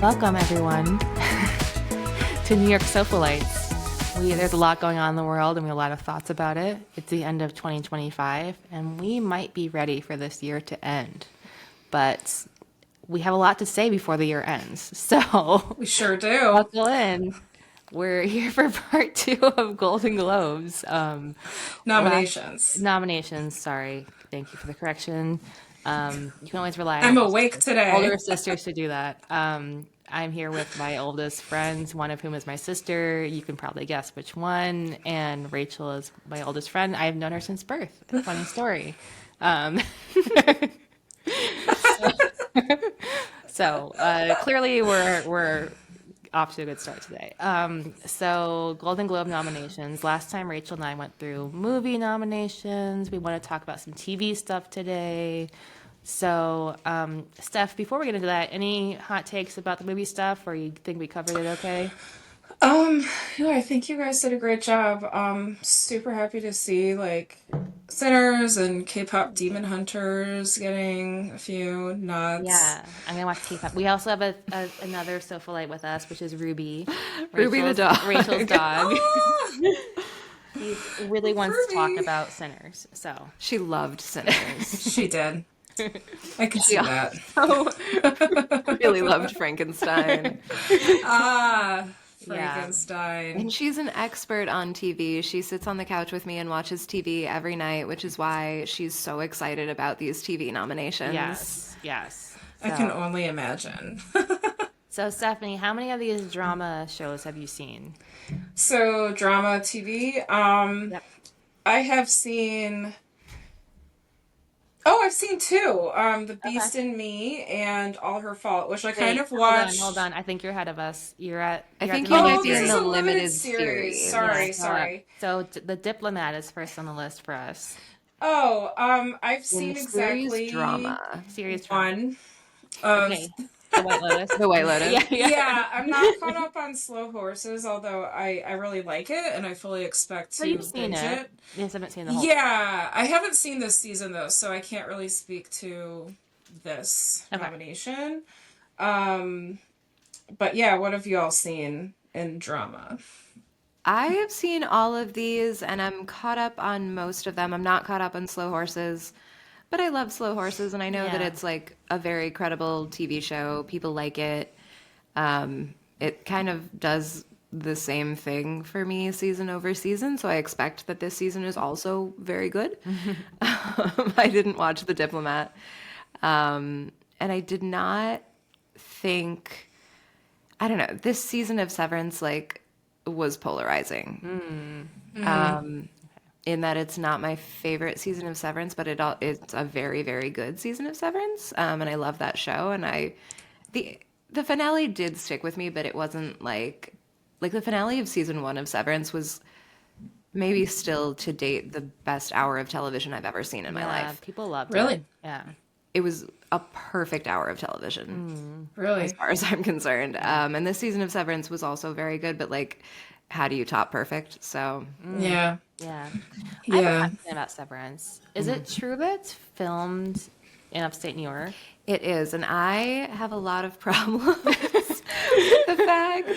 Welcome, everyone, to New York Sofalites. There's a lot going on in the world, and we have a lot of thoughts about it. It's the end of 2025, and we might be ready for this year to end. But we have a lot to say before the year ends. So We sure do. buckle in. We're here for part two of Golden Globes. Last Nominations. nominations, sorry. Thank you for the correction. You can always rely on I'm awake older today. sisters to do that. I'm here with my oldest friends, one of whom is my sister. You can probably guess which one. And Rachel is my oldest friend. I've known her since birth. Funny story. Um, so clearly we're off to a good start today. So Golden Globe nominations. Last time Rachel and I went through movie nominations. We want to talk about some TV stuff today. So, Steph, before we get into that, any hot takes about the movie stuff, or you think we covered it okay? Um, yeah, I think you guys did a great job. Super happy to see Sinners and K-pop Demon Hunters getting a few nods. Yeah, I'm gonna watch K-pop. We also have another Sofalite with us, which is Ruby, Ruby the dog. Rachel's dog. Ah, He really wants to talk Ruby. about Sinners. So, She loved Sinners. She did. I could see She that. also really loved Frankenstein. Ah, yeah, Frankenstein. And she's an expert on TV. She sits on the couch with me and watches TV every night, which is why she's so excited about these TV nominations. yes. I can only imagine. So, Stephanie, how many of these drama shows have you seen? So, drama TV. Yep. I have seen. Oh, I've seen two. The Okay. Beast in Me and All Her Fault, which I kind Wait, of hold watched. on. I think you're ahead of us. I You're at think the you limited might Oh, be this in is the a series. limited limited series. series. Yeah, Sorry, so sorry. the Diplomat is first on the list for us. Oh, I've In seen series exactly drama. Series drama. one of. Okay. The White Lotus. The White Lotus. Yeah. Yeah, I'm not caught up on Slow Horses, although I really like it and I fully expect So you've to seen binge it. it. You just haven't seen the whole. Yeah, I haven't seen this season though, so I can't really speak to this Okay. nomination. Um, but yeah, what have you all seen in drama? I have seen all of these and I'm caught up on most of them. I'm not caught up on Slow Horses, but I love Slow Horses and I know that Yeah. it's like a very credible TV show. People like it. It kind of does the same thing for me season over season, so I expect that this season is also very good. I didn't watch The Diplomat, and I did not think, I don't know, this season of Severance was polarizing. In that it's not my favorite season of Severance, but it's a very, very good season of Severance, and I love that show. And the the finale did stick with me, but it wasn't like the finale of season one of Severance was maybe still to date the best hour of television I've ever seen in my Yeah. life. People loved it. Really? Yeah. It was a perfect hour of television as Really? far as I'm concerned. And this season of Severance was also very good, but how do you top perfect? So Yeah. Yeah. I have a Yeah. question about Severance. Is it true that it's filmed in upstate New York? it is, and I have a lot of problems with the fact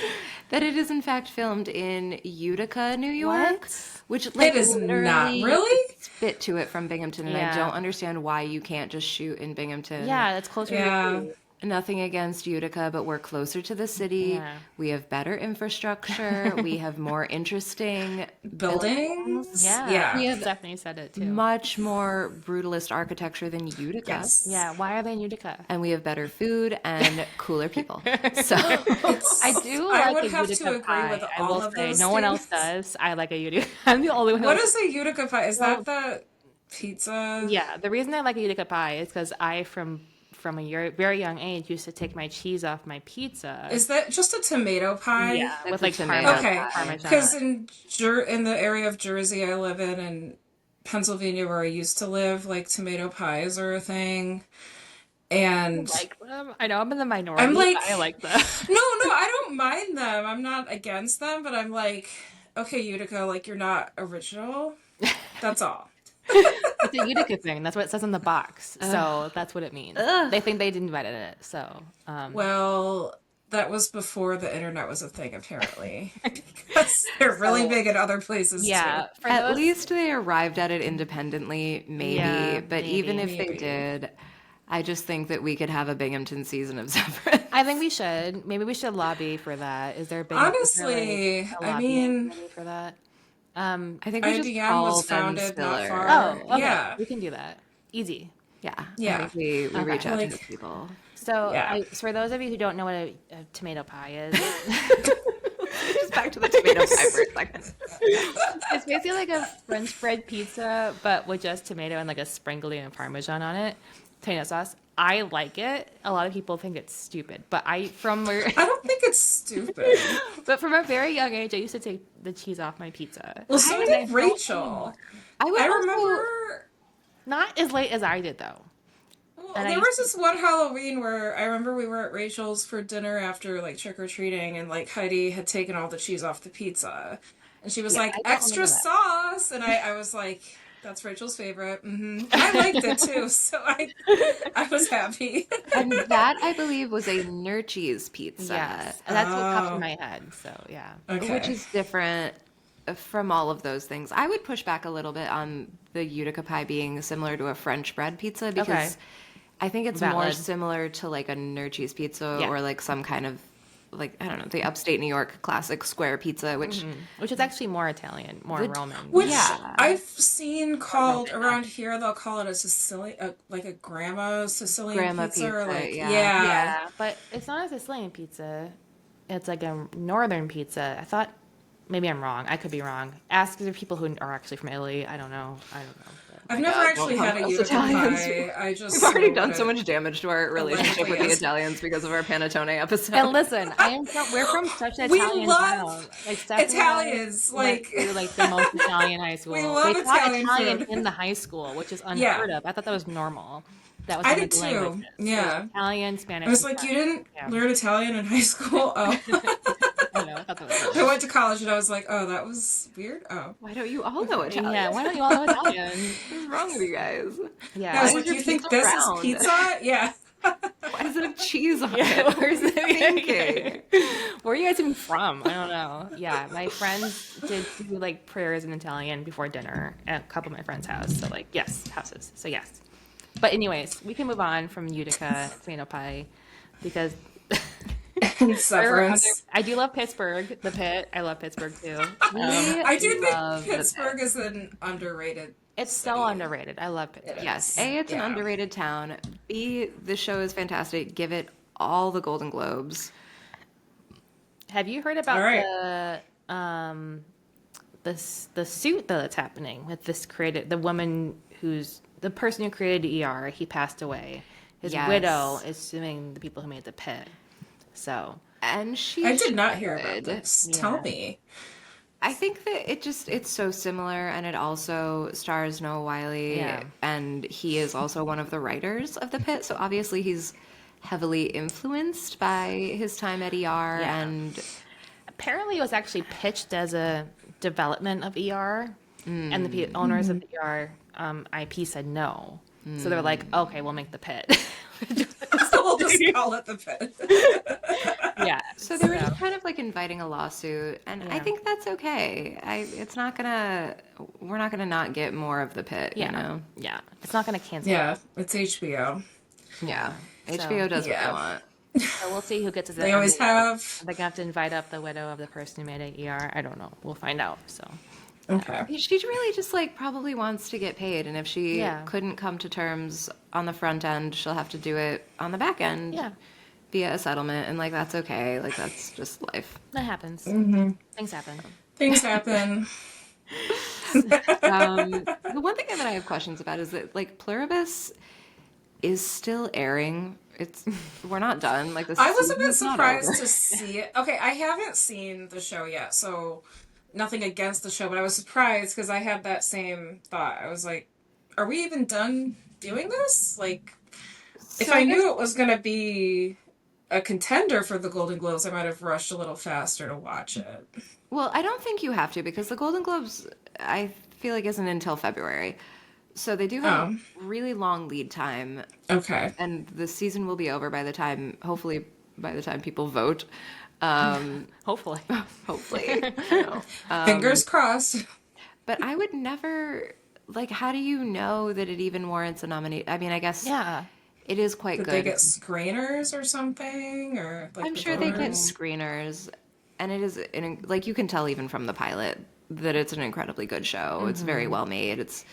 that it is in fact filmed in Utica, New York, What? which It is not literally really? spit to it from Binghamton, and I Yeah. don't understand why you can't just shoot in Binghamton. Yeah, it's closer to the Yeah. city. Nothing against Utica, but we're closer to the city. Yeah. We have better infrastructure. We have more interesting buildings. Buildings? Yeah. We Yeah. have Stephanie said it too. much more brutalist architecture than Utica. Yes. Yeah. Why are they in Utica? And we have better food and cooler people. So I do I like would a have to Utica agree pie. with I all will of say those no one else statements. does. I like a Utica. I'm the only one who What likes. is a Utica pie? Is So that the pizza? yeah, the reason I like a Utica pie is because I from a very young age used to take my cheese off my pizza. Is that just a tomato pie? Yeah, that's with a like tomato Okay, pie. because Parmesan. in the area of Jersey I live in and Pennsylvania where I used to live, like tomato pies are a thing. And Like them. I know I'm in the I'm minority, like, but I like them. no, I don't mind them. I'm not against them, but I'm like, okay, Utica, like you're not original. That's all. It's a Utica thing. That's what it says on the box. So that's what it means. Ugh. They think they invited it. So Well, that was before the internet was a thing, apparently. Because they're really So, big in other places too. yeah, for At those, least they arrived at it independently, yeah, maybe. But even maybe. if they Maybe. did, I just think that we could have a Binghamton season of Severance. I think we should. Maybe we should lobby for that. Is there like Honestly, a I lobbying mean, committee for that? I think we just IBM was call Ben founded not Stiller. far. Oh, okay. Yeah. We can do that. Easy. Yeah, I Yeah. think we Okay. reach out to Like, those people. yeah. So for those of you who don't know what a tomato pie is, Just back to the tomato pie for a second. it's basically like a French bread pizza, but with just tomato and like a sprinkling of Parmesan on it, tomato sauce. I like it. A lot of people think it's stupid, but I don't think it's stupid. but from a very young age, I used to take the cheese off my pizza. Well, so And I did don't Rachel. I would I also remember. Not as late as I did though. Well, And I there used was this one Halloween where I remember we were at Rachel's for dinner after like trick or treating, and like Heidi had taken all the cheese off the pizza, and she was Yeah, like, I don't extra remember that. sauce, and I was like, that's Rachel's favorite. And I liked it too, so I was happy. and that I believe was a Nurchie's pizza, Yes, and that's what popped in Oh, my head. So yeah. which okay. is different from all of those things. I would push back a little bit on the Utica pie being similar to a French bread pizza because Okay. I think it's more Valid. similar to like a Nurchie's pizza Yeah. or like some kind of like I don't know, the upstate New York classic square pizza, which Which is actually more Italian, more The- Roman. Which Yeah. I've seen called around here, they'll call it a Sicilian, like a grandma Sicilian Grandma pizza, or pizza, like yeah. Yeah, but it's not a Sicilian pizza. It's like a northern pizza. I thought maybe I'm wrong. I could be wrong. Ask the people who are actually from Italy. I don't know. I've never God, actually don't had a call us Utica Italians. pie. I just we've already know done what so it much damage to our relationship with allegedly the is. Italians because of our panettone episode. And listen, we're from such an We Italian love town. Like Stephanie and I Italians. went Like, through like the most Italian high school. we love They taught Italian Italian food. in the high school, which is Yeah, unheard of. I thought that was normal. That was I one of did the too. languages. It was Yeah. Italian, Spanish, I was and like, you French. didn't Yeah. learn Italian in high school? Oh. I know. I thought that was I weird. went to college and I was like, oh, that was weird. Oh. Why don't you all know Italian? Yeah, why don't you all know Italian? What's wrong with you guys? And I Yeah. was Why like, is your you think pizza this round? is pizza? Yeah. Why does it have cheese on Yeah, it? where's the Thinking. Where are you guys even from? I don't know. Yeah, my friends did do like prayers in Italian before dinner at a couple of my friends' house. So like, yes, houses. So yes. But anyways, we can move on from Utica tomato pie because And there are other, Severance. I do love Pittsburgh, the pit. I love Pittsburgh too. I do love think the Pittsburgh is an underrated It's so city. underrated. I love Pittsburgh. Yes. A, it's an Yeah. underrated town. B, the show is fantastic. Give it all the Golden Globes. Have you heard about All right. the suit that's happening with this created the woman who's the person who created ER? He passed away. His Yes. widow is suing the people who made the pit. So And she I did not hear about should. this. Yeah. Tell me. I think that it's so similar, and it also stars Noah Wiley, Yeah. and he is also one of the writers of The Pit, so obviously he's heavily influenced by his time at ER, Yeah. and apparently, it was actually pitched as a development of ER, and the owners of the ER IP said no. So they were like, "Okay, we'll make the pit." So we'll just call it the pit. Yeah. so they were just kind of like inviting a lawsuit, and I Yeah. think that's okay. We're not gonna not get more of The Pit, Yeah. you know? Yeah. It's not going to cancel. Yeah, it's HBO. Yeah. So- HBO does Yeah. what So we'll see who gets it. They always have. They're gonna have to invite up the widow of the person who made it ER. I don't know. We'll find out. So Okay. they want. She really just like probably wants to get paid, and if she Yeah. couldn't come to terms on the front end, she'll have to do it on the back end. yeah, Via a settlement, and like that's okay. Like that's just life. that happens. Things happen. Things happen. The one thing that I have questions about is that like Pluribus is still airing. We're not done. Like this. I was a bit season's not surprised over. to see it. Okay, I haven't seen the show yet, so nothing against the show, but I was surprised because I had that same thought. I was like, are we even done doing this? Like, if So I guess- knew it was going to be a contender for the Golden Globes, I might have rushed a little faster to watch it. Well, I don't think you have to because the Golden Globes, I feel like, isn't until February. So they do have a really long lead time, Okay. and the season will be over by the time, hopefully, by the time people vote. Hopefully. Hopefully. You know. Fingers crossed. But I would never, like, how do you know that it even warrants a nomination? I mean, I guess Yeah. it is quite Did they good. get screeners or something? Or like I'm the sure they get voters? screeners, and it is like you can tell even from the pilot that it's an incredibly good show. It's very well made. It's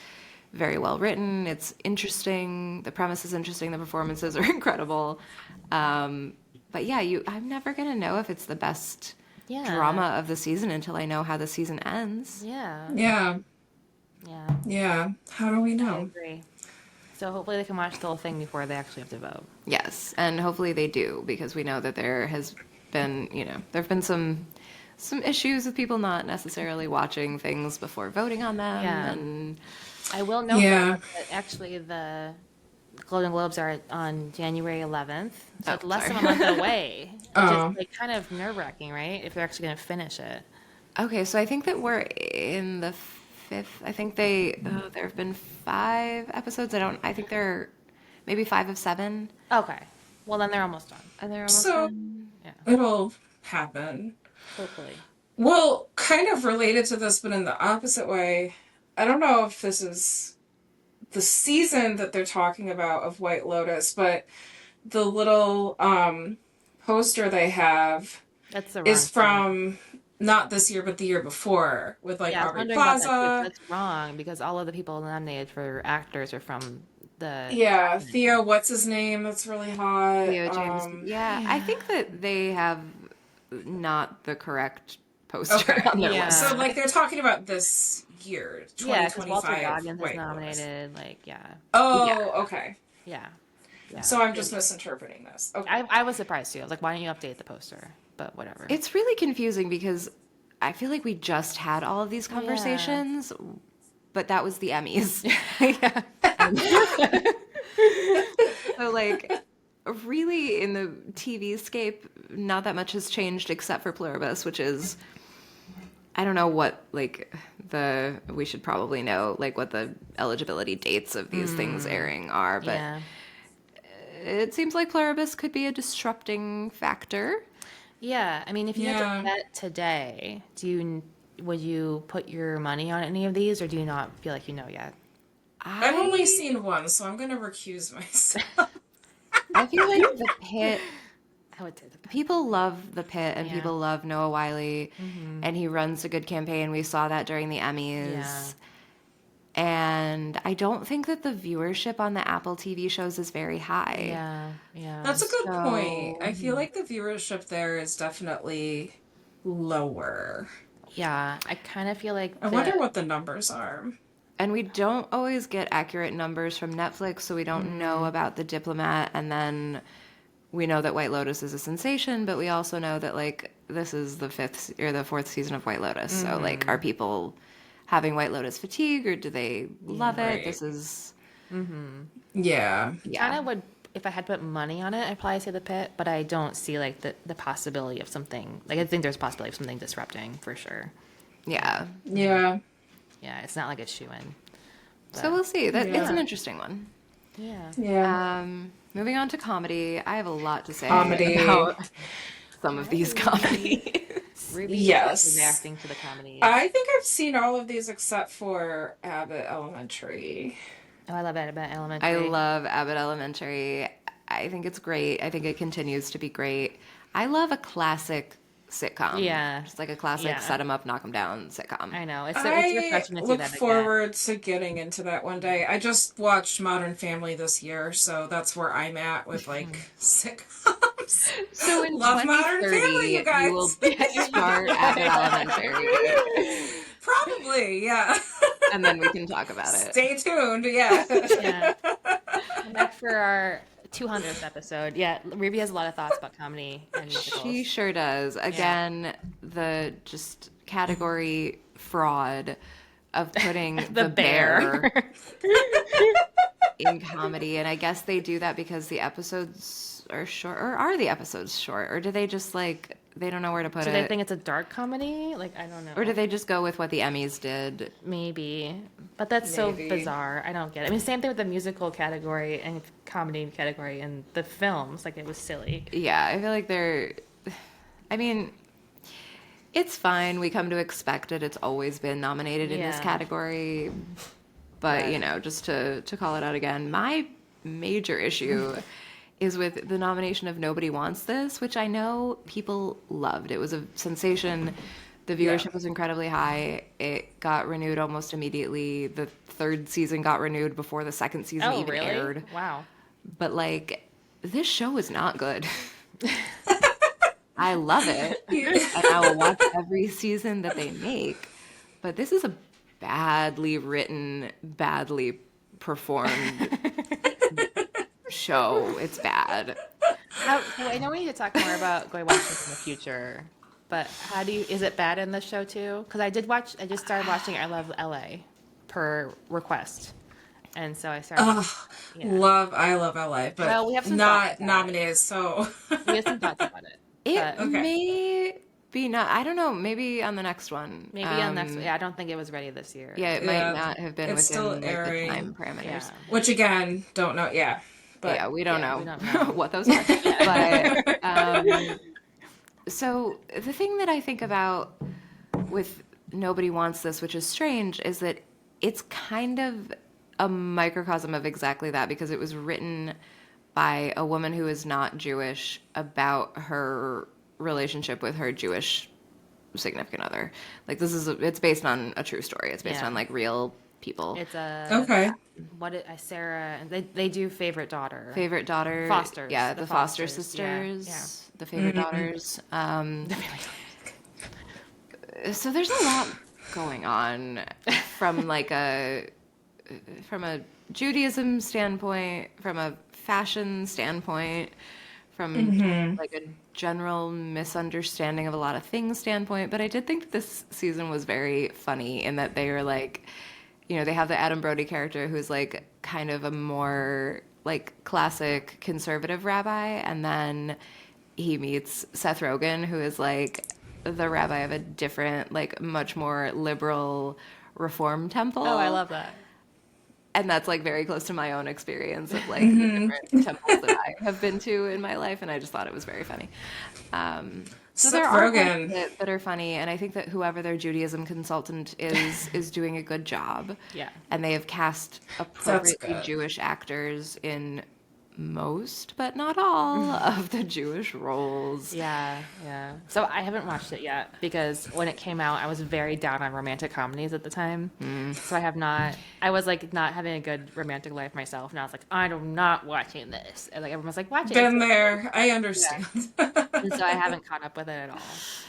very well written. It's interesting. The premise is interesting. The performances are incredible. But yeah, I'm never gonna know if it's the best Yeah. drama of the season until I know how the season ends. Yeah. Yeah. Yeah. Yeah. How do we I know? agree. So hopefully they can watch the whole thing before they actually have to vote. Yes, and hopefully they do, because we know that there has been, there have been some issues with people not necessarily watching things before voting on them. Yeah. And I will note Yeah. that actually the Golden Globes are on January 11th, so Oh, it's less sorry. than a month away. Which Oh. is like kind of nerve-wracking, right? If they're actually going to finish it. okay, so I think that we're in the fifth. I think there have been 5 episodes. I think there are maybe 5 of 7, Okay. Well, then they're almost done. and they're almost So done. Yeah. it'll happen. Hopefully. Well, kind of related to this, but in the opposite way. I don't know if this is the season that they're talking about of White Lotus, but the little poster they have That's the wrong is thing. from not this year, but the year before, with like Yeah, I was Aubrey wondering about that too. Plaza. That's wrong because all of the people nominated for actors are from the. Yeah, Theo, what's his name? That's really hot. Theo James. Yeah, I think that they have not the correct poster Okay. on their Yeah. list. So like they're talking about this year, Yeah, because Walter 2025. Goggins is White Lotus. nominated. Like, yeah. Oh, Yeah. okay. Yeah. Yeah. So I'm just misinterpreting this. Okay. I was surprised too. I was like, why don't you update the poster? But whatever. It's really confusing because I feel like we just had all of these conversations, but that was the Emmys. So like really in the TV scape, not that much has changed except for Pluribus, which is I don't know what like we should probably know like what the eligibility dates of these things airing are, but Yeah. it seems like Pluribus could be a disrupting factor. Yeah. I mean, if you had Yeah. to bet today, would you put your money on any of these, or do you not feel like you know yet? I've only seen one, so I'm gonna recuse myself. I feel like the Pit. I would say the People love the Pit and Yeah. people love Noah Wiley, and he runs a good campaign. We saw that during the Emmys. Yeah. And I don't think that the viewership on the Apple TV shows is very high. Yeah. Yeah. That's a good So- point. I feel like the viewership there is definitely lower. Yeah. I kind of feel like I wonder what the numbers are. And we don't always get accurate numbers from Netflix, so we don't know about The Diplomat. And then we know that White Lotus is a sensation, but we also know that like this is the 5th or the 4th season of White Lotus. So like, are people having White Lotus fatigue, or do they love it? Right. This is Yeah. kind of would, if I had to put money on it, I'd probably say the Pit, but I don't see like the possibility of something, like I think there's a possibility of something disrupting for sure. Yeah. Yeah. Yeah, it's not like a shoe-in. So we'll see. It's Yeah. an interesting one. Yeah. Yeah. Moving on to comedy, I have a lot to say Comedy. about some of these comedies. Ruby Yes. is reacting to the comedy. I think I've seen all of these except for Abbott Elementary. Oh, I love that about Elementary. I love Abbott Elementary. I think it's great. I think it continues to be great. I love a classic sitcom. Yeah. Just like a classic Yeah. set 'em up, knock 'em down sitcom. I know. It's I refreshing to see look that again. forward to getting into that one day. I just watched Modern Family this year, so that's where I'm at with like sitcoms. So in Love Modern 2030, Family, you guys. you will start Abbott Elementary, Probably, yeah. and then we can talk about it. Stay tuned, yeah. Yeah. And back for our 200th episode. Yeah, Ruby has a lot of thoughts about comedy and musicals. She sure does. Again, the just category fraud of putting the bear in comedy. And I guess they do that because the episodes are short. Or are the episodes short? Or do they just like they don't know where to put Do it. they think it's a dark comedy? Like, I don't know. Or did they just go with what the Emmys did? Maybe. But that's Maybe. so bizarre. I don't get it. I mean, same thing with the musical category and comedy category and the films. Like, it was silly. Yeah, I feel like I mean, it's fine. We come to expect it. It's always been nominated in this Yeah. category. But, Right. you know, just to call it out again, my major issue is with the nomination of Nobody Wants This, which I know people loved. It was a sensation. The viewership Yeah. was incredibly high. It got renewed almost immediately. The third season got renewed before the second season Oh, even really? aired. Wow. But, like, this show is not good. I love it, and I will watch every season that they make. But this is a badly written, badly performed show. It's bad. So I know we need to talk more about going watch this in the future. But is it bad in the show too? Because I just started watching I Love LA per request. And so I started. Oh, Yeah. I love LA, but Well, we have some not thoughts about nominated. So We have some thoughts about it. It But Okay. may be not. I don't know. Maybe on the next one. maybe on next. Yeah, I don't think it was ready this year. Yeah, it Yeah, might not have been it's still within like the airing. time parameters. Yeah. which again, don't know. Yeah, but Yeah, we don't yeah, know, we don't know. what those are. But so the thing that I think about with Nobody Wants This, which is strange, is that it's kind of a microcosm of exactly that because it was written by a woman who is not Jewish about her relationship with her Jewish significant other. Like it's based on a true story. It's based Yeah. on like real people. It's a okay. Sarah, and they do favorite daughter. Favorite daughter, Fosters, yeah, the the Foster Fosters, yeah, sisters, the favorite daughters. So there's a lot going on from from a Judaism standpoint, from a fashion standpoint, from like a general misunderstanding of a lot of things standpoint. But I did think that this season was very funny in that they were like, you know, they have the Adam Brody character who's like kind of a more like classic conservative rabbi, and then he meets Seth Rogen, who is like the rabbi of a different, like much more liberal reform temple. Oh, I love that. And that's like very close to my own experience of like the different temples that I have been to in my life, and I just thought it was very funny. So Seth there are Rogen. parts that are funny, and I think that whoever their Judaism consultant is doing a good job. Yeah. And they have cast appropriately good. Jewish actors in most, but not all, of the Jewish roles. Yeah, yeah. So I haven't watched it yet because when it came out, I was very down on romantic comedies at the time. So I have not. I was like not having a good romantic life myself, and I was like, I'm not watching this. And like everyone's like, watch it. Been there. I understand. And so I haven't caught up with it at all.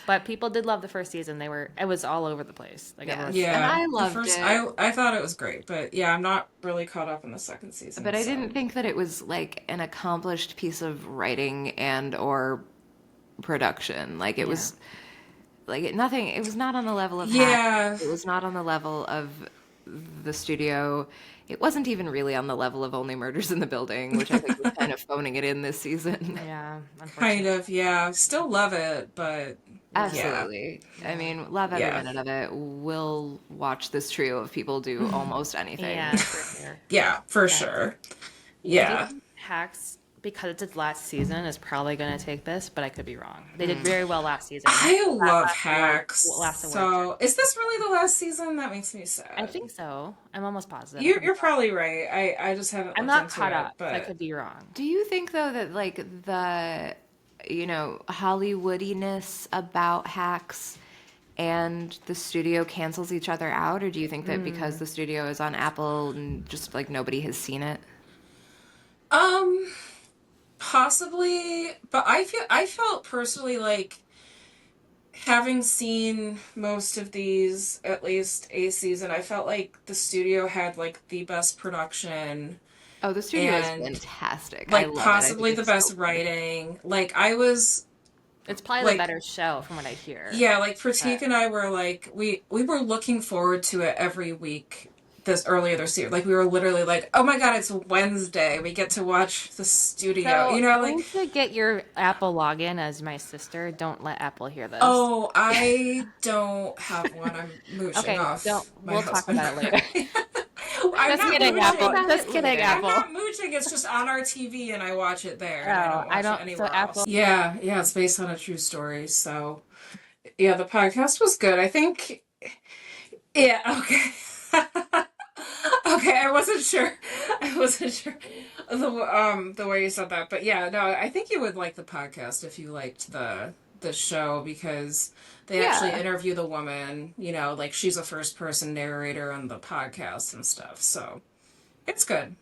But people did love the first season. It was all over the place. Like Yeah. everyone. Yeah, And I the loved first, it. I thought it was great, but yeah, I'm not really caught up in the second season. But I so. didn't think that it was like an accomplished piece of writing and or production. Like it was like nothing. It was not on the level of Yeah. Hack. It was not on the level of the studio. It wasn't even really on the level of Only Murders in the Building, which I think was kind of phoning it in this season. Yeah, unfortunately. Kind of, yeah. Still love it, but Absolutely. I mean, love every Yeah. minute of it. We'll watch this trio of people do almost anything. Yeah, for sure. yeah, for sure. Yeah. Hacks, because it's its last season, is probably going to take this, but I could be wrong. They did very well last season. I love last Hacks. award- last award. So, is this really the last season? That makes me sad. I think so. I'm almost positive. You're probably right. I just haven't. I'm looked not into caught it, up. but I could be wrong. Do you think though that like the Hollywoodiness about Hacks and the studio cancels each other out, or do you think that because the studio is on Apple and just like nobody has seen it? Possibly, but I felt personally like having seen most of these, at least a season, I felt like the studio had like the best production, Oh, the studio is And, fantastic. I like love it. I possibly think the it's best so writing. Like I was, It's probably Like- the better show from what I hear. yeah, like Pratik and I were like we were looking forward to it every week this year. Like we were literally like, oh my god, it's Wednesday. We get to watch the studio. So You know, you like need to get your Apple login as my sister. Don't let Apple hear this. oh, I don't have one. I'm mooching Okay, don't. off my We'll talk husband. about it later. I'm Just not kidding, Apple. mooching. Just kidding, I'm Apple. not mooching. It's just on our TV and I watch it there and I Oh, don't I watch it don't. So anywhere else. Apple. Yeah, yeah, it's based on a true story. So yeah, the podcast was good. I think yeah, okay. Okay, I wasn't sure. I wasn't sure the way you said that, but yeah, no, I think you would like the podcast if you liked the show because they actually Yeah. interview the woman, you know, like she's a first person narrator on the podcast and stuff. So, it's good.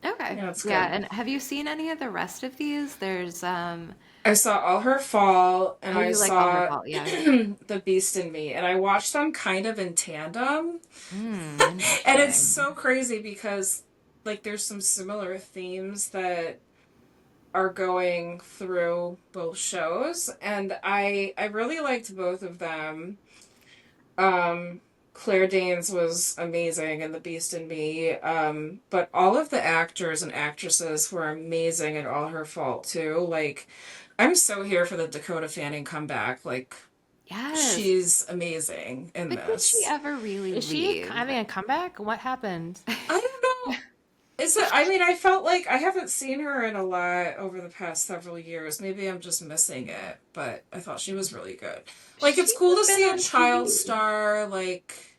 Okay. Yeah, it's Yeah, good. and have you seen any of the rest of these? There's I saw All Her Fall and oh, I you like All Her saw Fault, yeah. The Beast in Me and I watched them kind of in tandem. And it's Interesting. so crazy because like there's some similar themes that are going through both shows and I really liked both of them. Um Claire Danes was amazing in The Beast in Me. But all of the actors and actresses were amazing in All Her Fault too. Like I'm so here for the Dakota Fanning comeback. Like Yes. she's amazing in But did she this. ever really Is she leave? having a comeback? What happened? I don't know. Is it? I mean, I felt like I haven't seen her in a lot over the past several years. Maybe I'm just missing it, but I thought she was really good. Like, it's She's cool to been see a on child TV. star, like,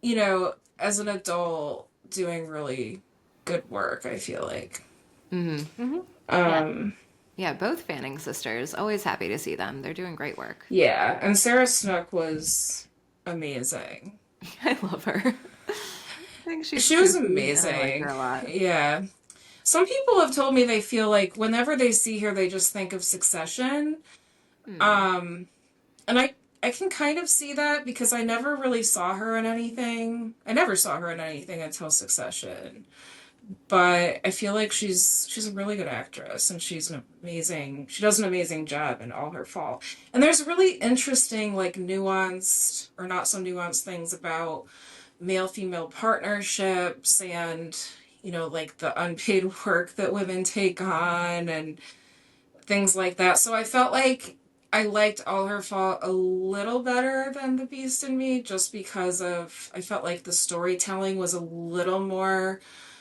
you know, as an adult doing really good work, I feel like. Mm-hmm. Yeah. Um, Yeah, both Fanning sisters. Always happy to see them. They're doing great work. yeah, and Sarah Snook was amazing. I love her. I think she's She was kooky, and I like her amazing. a lot. Yeah. Some people have told me they feel like whenever they see her, they just think of Succession. Hmm. Um, and I can kind of see that because I never really saw her in anything. I never saw her in anything until Succession. But I feel like she's a really good actress and she does an amazing job in All Her Fault. And there's really interesting like nuanced or not so nuanced things about male female partnerships and you know like the unpaid work that women take on and things like that. So I felt like I liked All Her Fault a little better than The Beast in Me just because of I felt like the storytelling was a little more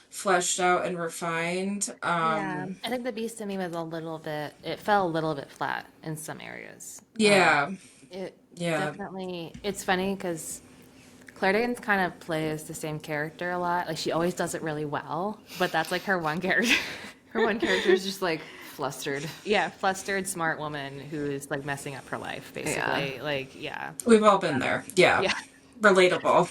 fleshed out and refined. Yeah, I think The Beast in Me was a little bit, it fell a little bit flat in some areas. Yeah, It yeah, definitely, it's funny because Claire Danes kind of plays the same character a lot. Like she always does it really well, but that's like her one character. Her one character is just like flustered. Yeah, flustered, smart woman who's like messing up her life, Yeah. basically. Like, yeah. we've all been there. Yeah, Yeah. relatable.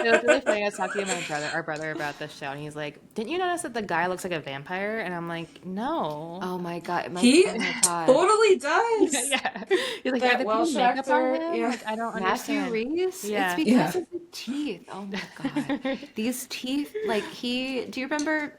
It was really funny. I was talking to our brother about this show, and he's like, "Didn't you notice that the guy looks like a vampire?" And I'm like, "No." Oh my God. He Oh my God. totally does. Yeah. He's like, "Are That they Welsh putting makeup on actor, him?" yeah. Like, I don't Matthew understand. Reese? It's Yeah. Yeah. because of the teeth. Oh my God. These teeth, like do you remember,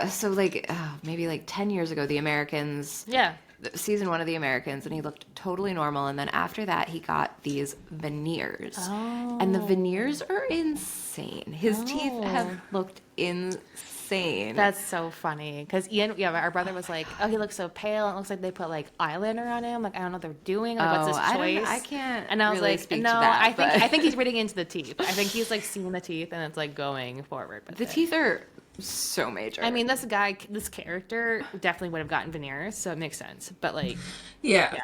so like, maybe like 10 years ago, The Americans, Yeah. season one of The Americans, and he looked totally normal. And then after that, he got these veneers. And the Oh. veneers are insane. His teeth have Oh. looked insane. That's so funny. Because Ian, yeah, our brother was like, "Oh, he looks so pale. It looks like they put like eyeliner on him. Like, I don't know what they're doing. Like, what's his I don't know. choice?" I can't And I was really like, speak to "No, that, I think but- I think he's reading into the teeth. I think he's like seeing the teeth and it's like going forward with The it." teeth are so major. I mean, this character definitely would have gotten veneers, so it makes sense. But like, Yeah, yeah,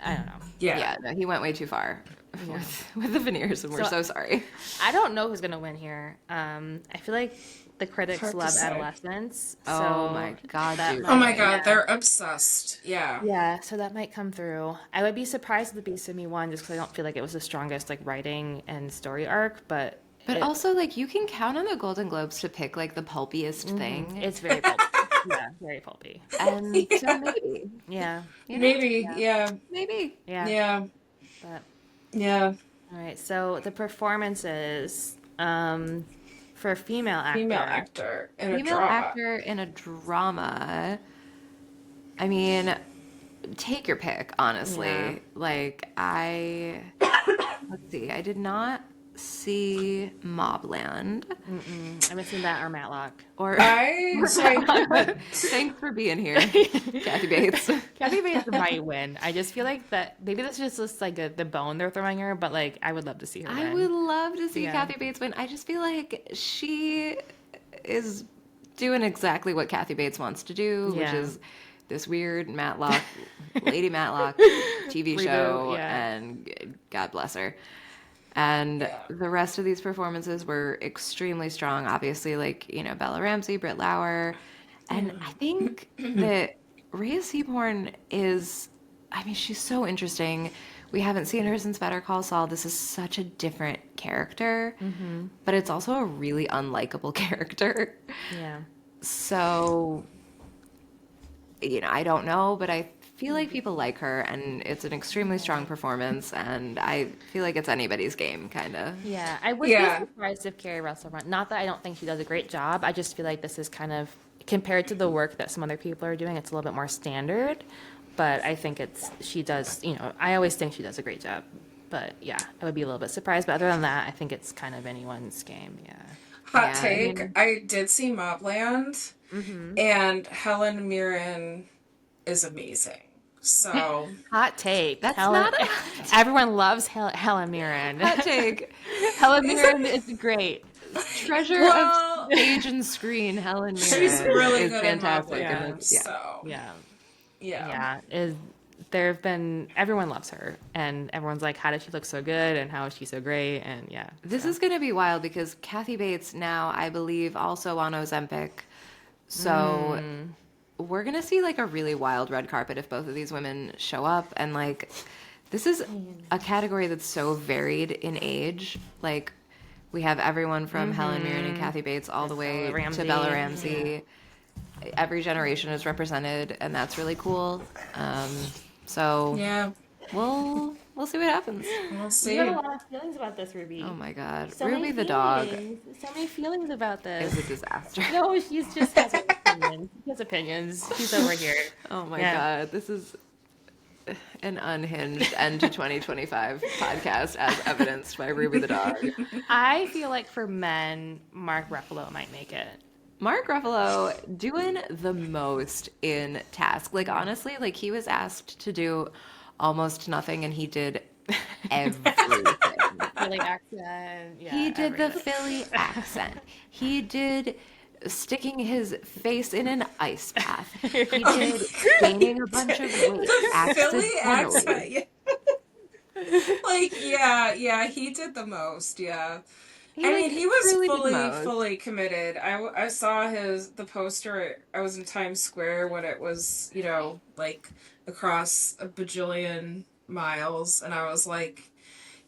I don't know. yeah. yeah, no, he went way too far with the veneers, and we're So- so sorry. I don't know who's gonna win here. I feel like the critics Hard to love say. adolescents. Oh So my God, that dude. might- Oh my god, yeah. they're obsessed. Yeah. Yeah, so that might come through. I would be surprised if the Beast in Me won, just because I don't feel like it was the strongest like writing and story arc. But But also, like, you can count on the Golden Globes to pick like the pulpiest thing, it's very pulpy. Yeah, very pulpy. and Yeah. so maybe, Yeah, you know, Maybe. Yeah. maybe. yeah. Yeah. But Yeah. all right, so the performances for a female actor. Female actor in a Female drama. actor in a drama. I mean, take your pick, honestly. Yeah. Like, let's see, I did not see Mobland. I haven't seen that or Matlock. Or I thanks for being here, Kathy Bates. Kathy Bates might win. I just feel like that maybe that's just like the bone they're throwing her, but like I would love to see her I win. would love to see Yeah. Kathy Bates win. I just feel like she is doing exactly what Kathy Bates wants to do, which Yeah. is this weird Matlock, Lady Matlock TV Reboot, show, yeah. and God bless her. And Yeah. the rest of these performances were extremely strong. Obviously, like, Bella Ramsey, Britt Lauer. And I think that Rhea Seaborn is, I mean, she's so interesting. We haven't seen her since Better Call Saul. This is such a different character, but it's also a really unlikable character. Yeah. So, I don't know, but I feel like people like her, and it's an extremely strong performance, and I feel like it's anybody's game, kind of. Yeah. I would Yeah. be surprised if Carrie Russell won. Not that I don't think she does a great job. I just feel like this is kind of compared to the work that some other people are doing, it's a little bit more standard. But I think she does, I always think she does a great job. But yeah, I would be a little bit surprised. But other than that, I think it's kind of anyone's game. Yeah. hot Yeah, I take. mean- I did see Mobland, and Helen Mirren is amazing. So Hot take. That's not a Everyone loves Helen Mirren. Hot take. Helen Mirren is great. Treasure Well- of stage and screen, Helen Mirren. she's really is good in fantastic. Mobland. And it's- So Yeah. yeah. Yeah. There have been everyone loves her, and everyone's like, how does she look so good, and how is she so great, and yeah. This is going to be wild because Kathy Bates now, I believe, also on Ozempic. So we're going to see like a really wild red carpet if both of these women show up. And like, this is a category that's so varied in age. Like, we have everyone from Helen Mirren and Kathy Bates all the way Bella to Bella Ramsey. Ramsey. Every generation is represented, and that's really cool. So Yeah. we'll see what happens. We'll see. You have a lot of feelings about this, Ruby. Oh my God, So Ruby many the dog feelings. So many feelings about this. is a disaster. No, she's just has opinions. She has opinions. She's over here. Oh my Yeah. God, this is an unhinged end to 2025 podcast, as evidenced by Ruby the dog. I feel like for men, Mark Ruffalo might make it. Mark Ruffalo doing the most in Task. Like, honestly, like, he was asked to do almost nothing, and he did everything. Philly accent. Yeah, He did the everything. Philly accent. He did sticking his face in an ice bath. He did gaining a bunch of weight Philly accidentally. accent. Yeah. Yeah, he did the most, yeah. I mean, he was truly did most. fully committed. I saw the poster. I was in Times Square when it was, like across a bajillion miles, and I was like,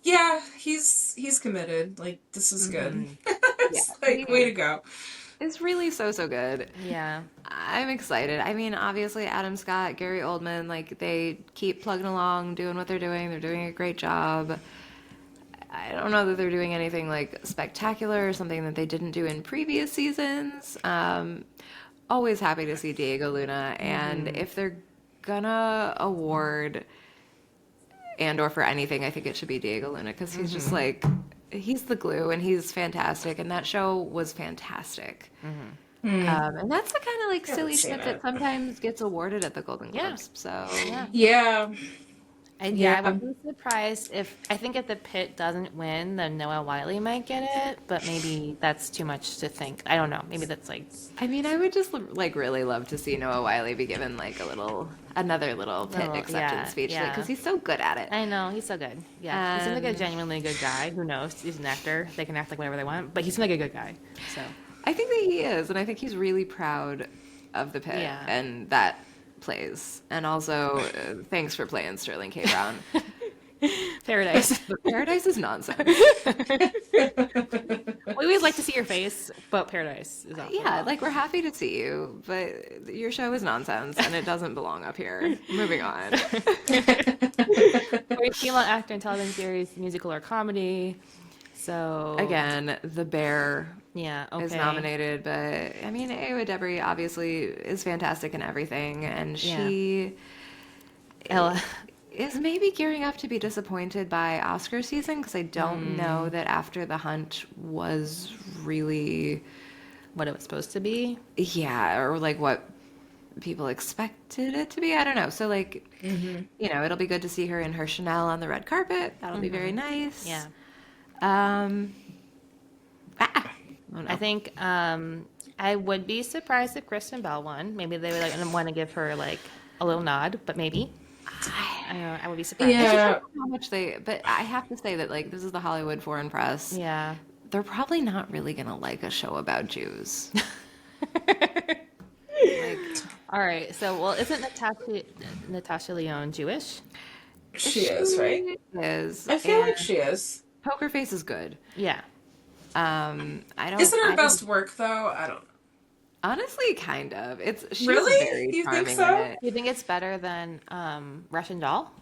yeah, he's committed. Like, this is good. It's like, way to go. It's really so good. Yeah. I'm excited. I mean, obviously, Adam Scott, Gary Oldman, like, they keep plugging along, doing what they're doing. They're doing a great job. I don't know that they're doing anything like spectacular or something that they didn't do in previous seasons. Always happy to see Diego Luna, and if they're gonna award and or for anything, I think it should be Diego Luna, because he's just like, he's the glue, and he's fantastic, and that show was fantastic. And that's the kind of like silly seen shit it. that sometimes gets awarded at the Golden Globes. So Yeah. And yeah, I wouldn't be surprised I think if the Pit doesn't win, then Noah Wiley might get it, but maybe that's too much to think. I don't know. Maybe that's like, I mean, I would just like really love to see Noah Wiley be given like another little Pit Little- acceptance yeah, speech, yeah. because he's so good at it. I know, he's so good. Yeah. He seems like a genuinely good guy. Who knows? He's an actor. They can act like whatever they want, but he seems like a good guy. So, I think that he is, and I think he's really proud of the Pit, Yeah. and that plays. And also, thanks for playing Sterling K. Brown. Paradise. But Paradise is nonsense. We always like to see your face, but Paradise is awful. Yeah, like, we're happy to see you, but your show is nonsense, and it doesn't belong up here. Moving on. Or female actor in television series, musical or comedy. So Again, The Bear yeah, okay. is nominated, but I mean, Aowa Debris obviously is fantastic in everything, and she Ella. is maybe gearing up to be disappointed by Oscar season because I don't know that After the Hunt was really, What it was supposed to be. yeah, or like what people expected it to be. I don't know. So like, it'll be good to see her in her Chanel on the red carpet. That'll be very nice. Yeah. Um, oh no. I think I would be surprised if Kristen Bell won. Maybe they would like want to give her like a little nod, but maybe. I would be surprised. Yeah. How much but I have to say that like this is the Hollywood Foreign Press. Yeah. They're probably not really gonna like a show about Jews. All right. So, well, isn't Natasha Lyonne Jewish? She is, right? Is I feel like and she is. Poker Face is good. Yeah. I don't. Isn't her I best don't- work though? I don't know. Honestly, kind of. She's Really? very You think charming so? in it. Do you think it's better than Russian Doll?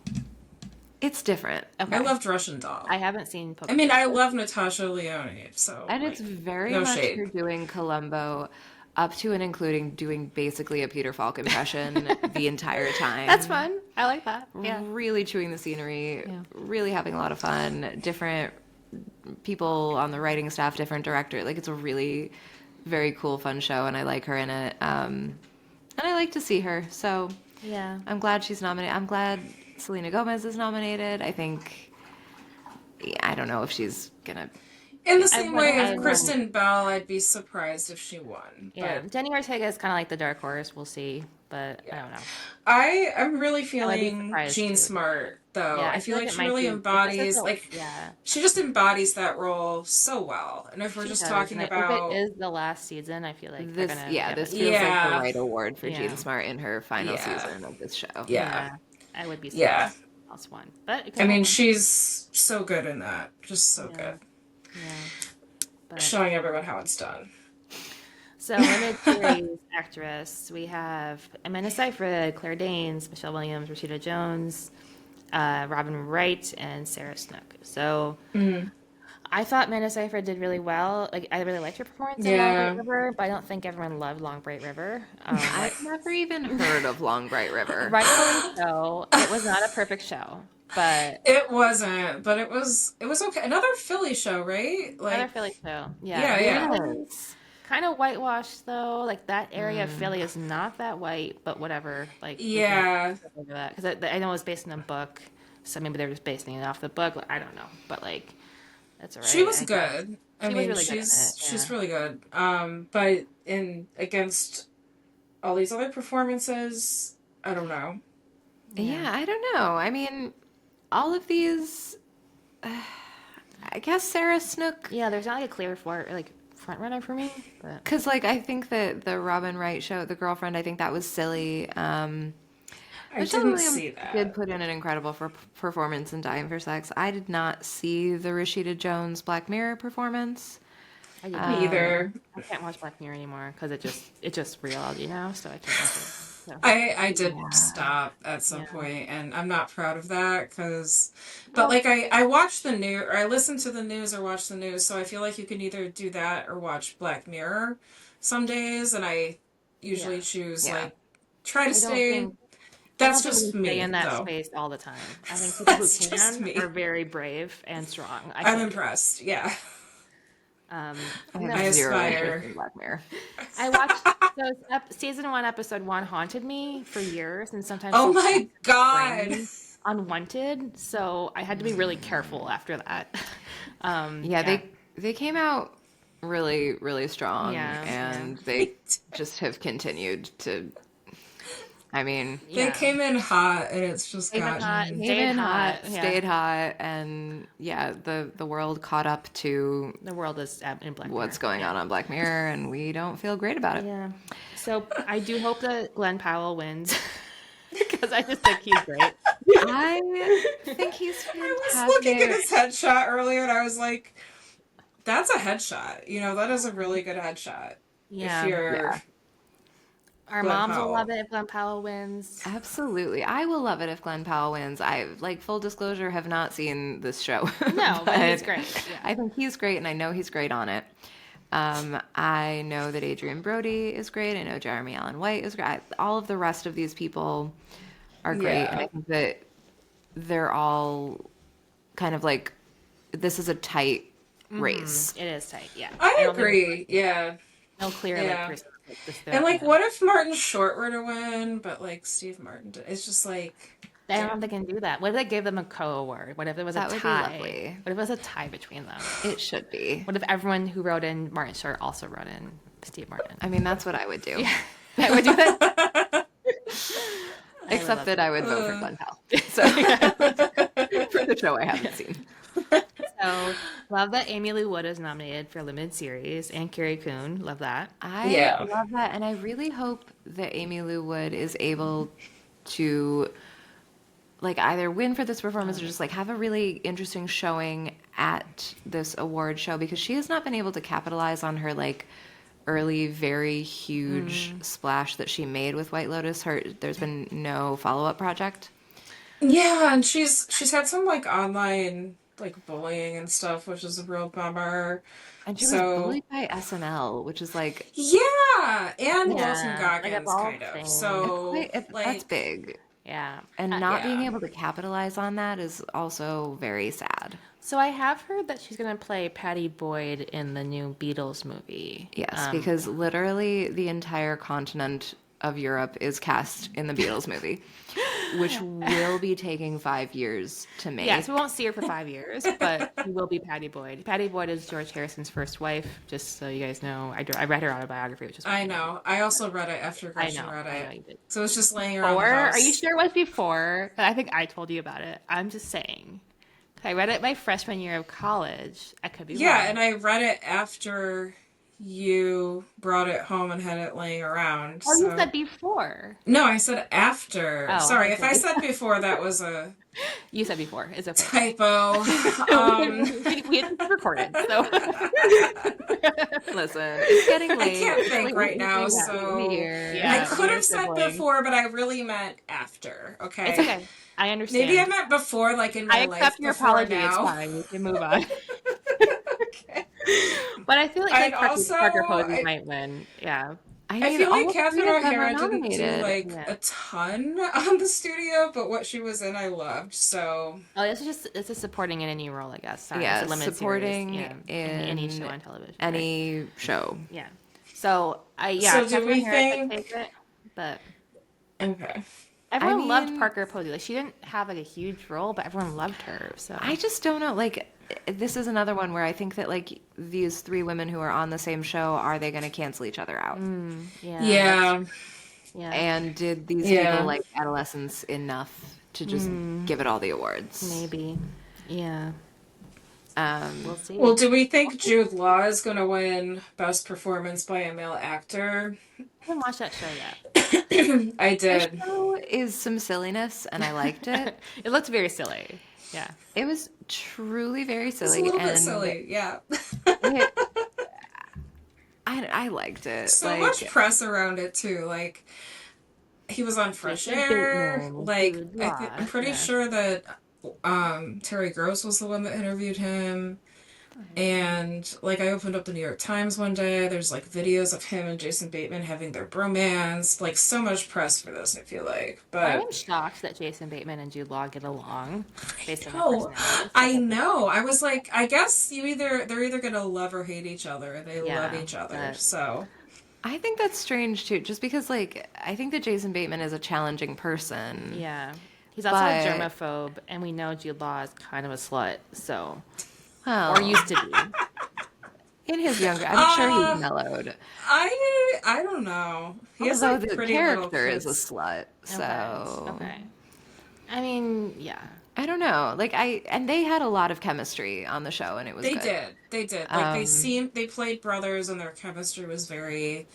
It's different. Okay. I loved Russian Doll. I haven't seen Poker. I mean, I love Natasha Lyonne, so And like, it's very no much shade. her doing Columbo up to and including doing basically a Peter Falk impression the entire time. That's fun. I like that. Yeah. Really chewing the scenery, Yeah. really having a lot of fun. Different people on the writing staff, different director. Like it's a really very cool, fun show, and I like her in it. And I like to see her. So Yeah. I'm glad she's nominated. I'm glad Selena Gomez is nominated. I think, I don't know if she's gonna. In the same way I as Kristen Bell, I'd be surprised if she won. Yeah. But Jenny Ortega is kind of like the dark horse. We'll see, but I don't know. I'm really be feeling surprised, Jean too. Smart though. Yeah, I feel like it she might really be- embodies it's like yeah. she just embodies that role so well. And if we're She just does, talking and about if it is the last season, I feel like they're This gonna this give feels it. like the Yeah. right award for Yeah. Jean Smart in her final Yeah. season of this show. yeah. I would be surprised. Yeah. if someone else won, but it I could mean, happen. she's so good in that. Just so Yeah. good. Yeah. But, Showing everyone how it's done. so limited series actress, we have Amanda Seyfried, Claire Danes, Michelle Williams, Rashida Jones, Robin Wright, and Sarah Snook. So I thought Amanda Seyfried did really well. Like I really liked her performance in Long Yeah. Bright River, but I don't think everyone loved Long Bright River. I've never even heard of Long Bright River. Rightfully so. It was not a perfect show, but It wasn't, but it was okay. Another Philly show, right? Like another Philly show. Yeah, yeah. Yes. Kind of whitewashed though. Like that area of Philly is not that white, but whatever. Like Yeah. because I know it was based on a book, so maybe they're just basing it off the book. I don't know, but like that's alright. She was I good. I She was mean, really good in she's it, really good. But in against all these other performances, I don't know. Yeah, I don't know. I mean, all of these. I guess Sarah Snook. Yeah, there's not like a clear front runner for me, but Because, like, I think that the Robin Wright show, The Girlfriend, I think that was silly. I Michelle didn't Williams see that. did put in an incredible performance in Dying for Sex. I did not see the Rashida Jones Black Mirror performance. I didn't. Me either. I can't watch Black Mirror anymore because it's just reality now, so I can't watch it. So. I did stop at some point, and I'm not proud of that but like I watch the news, or I listen to the news or watch the news, so I feel like you can either do that or watch Black Mirror some days, and I usually choose like try to stay. That's I don't think just we me, stay in that though. space all the time. I think people who That's just can me. are very brave and strong. I'm can't. impressed. Yeah, I No. have zero aspire. interest in Black Mirror. I watched season 1, episode 1 haunted me for years, and sometimes Oh season my 2 god. brain unwanted. So I had to be really careful after that. They came out really, really strong, Yeah, and they just have continued to. I mean, They came in hot, and it's just Came in gotten. hot. came Stayed in hot, yeah. stayed hot, and the world caught up to The world is in Black what's Mirror. going on Black Mirror, and we don't feel great about it. Yeah. So I do hope that Glenn Powell wins because I just think he's great. I think he's fantastic. I was looking at his headshot earlier, and I was like, "That's a headshot. You know, that is a really good headshot." Yeah. If you're Yeah. Our Glenn moms Powell. will love it if Glenn Powell wins. Absolutely. I will love it if Glenn Powell wins. I, like, full disclosure, have not seen this show. No, but he's great. Yeah. I think he's great, and I know he's great on it. I know that Adrian Brody is great. I know Jeremy Allen White is great. All of the rest of these people are great. Yeah. And I think that they're all kind of like, this is a tight race. It is tight, yeah. I don't think agree. Yeah. no clear like Yeah. person like this And like, them. what if Martin Short were to win, but like Steve Martin did? It's just like, I don't damn. think they can do that. What if they gave them a co-award? What if it was That a would be tie? lovely. What if it was a tie between them? It should be. What if everyone who wrote in Martin Short also wrote in Steve Martin? I mean, that's what I would do. I would do that. Except that I would vote for Glenn Powell. So for the show I haven't seen. So, love that Amy Lou Wood is nominated for limited series, and Carrie Coon. Love that. I Yeah. love that, and I really hope that Amy Lou Wood is able to like either win for this performance or just like have a really interesting showing at this award show, because she has not been able to capitalize on her like early, very huge splash that she made with White Lotus. There's been no follow-up project. Yeah, and she's had some like online like bullying and stuff, which is a real bummer. And she was So bullied by SNL, which is like yeah, and Walton Like a Goggins ball kind of. thing. So that's like, big. Yeah. And not being yeah. able to capitalize on that is also very sad. So I have heard that she's going to play Patty Boyd in the new Beatles movie. Yes, because literally the entire continent of Europe is cast in the Beatles movie, which will be taking 5 years to make. Yes, we won't see her for 5 years, but she will be Patty Boyd. Patty Boyd is George Harrison's first wife, just so you guys know. I read her autobiography, which is I know. I also read it after I Gretchen know. read I know it. you did. So it's just laying around the Before? house. Are you sure it was before? I think I told you about it. I'm just saying. I read it my freshman year of college. I could be Yeah, wrong. and I read it after you brought it home and had it laying around. Oh, so. you said before. No, I said after. Oh, Sorry, if okay. I said before, that was a You said before. It's okay. typo. We had to record it, so. Listen, it's getting I late. can't think right now, Yeah, so here. Yeah. I could you're have said sibling. before, but I really meant after. Okay, It's okay. I understand. Maybe I meant before, like in my I life. accept your before apology. now. It's fine. You can move on. Okay. But I feel like, I'd Parker, also- Parker Posey I- might win. Yeah. I I mean, feel like all Catherine three of them are O'Hara didn't do nominated. like Yeah. a ton on the studio, but what she was in, I loved. So Oh, it's just supporting in any role, I guess. Sorry, Yeah, it's a limited supporting series. Yeah. any in show on television. right. any show. Yeah. So So do Catherine we O'Hara could think- take it, but okay. everyone loved mean- Parker Posey. Like she didn't have like a huge role, but everyone loved her. So I just don't know. Like, this is another one where I think that like these three women who are on the same show, are they going to cancel each other out? yeah. Yeah. Yeah. And did these Yeah. people like adolescence enough to just give it all the awards? Maybe. Yeah. We'll see. Well, do we think Jude Law is going to win Best Performance by a Male Actor? I haven't watched that show yet. I The did. show is some silliness, and I liked it. It looked very silly. Yeah. It was truly very It's silly. a little and bit silly, yeah. it- I liked it. So like, much press around it too. Like he was on Fresh Jason Air. Bateman, Like Jude I'm Law, pretty yeah. sure that Terry Gross was the one that interviewed him. And like I opened up the New York Times one day. There's like videos of him and Jason Bateman having their bromance. Like so much press for this. I feel like, I but am shocked that Jason Bateman and Jude Law get along based on their no, personalities. I know. I was like, I guess they're either gonna love or hate each other. They Yeah, love each other. but- So I think that's strange too, just because like I think that Jason Bateman is a challenging person. Yeah. He's also But- a germaphobe, and we know Jude Law is kind of a slut, so. Well, Or used to be. in his younger, I'm sure he's mellowed. I don't know. He has Although like the pretty little character is a kids. slut, so Okay. I mean, yeah. I don't know. Like and they had a lot of chemistry on the show, and it was They good. did. They did. Like they played brothers, and their chemistry was very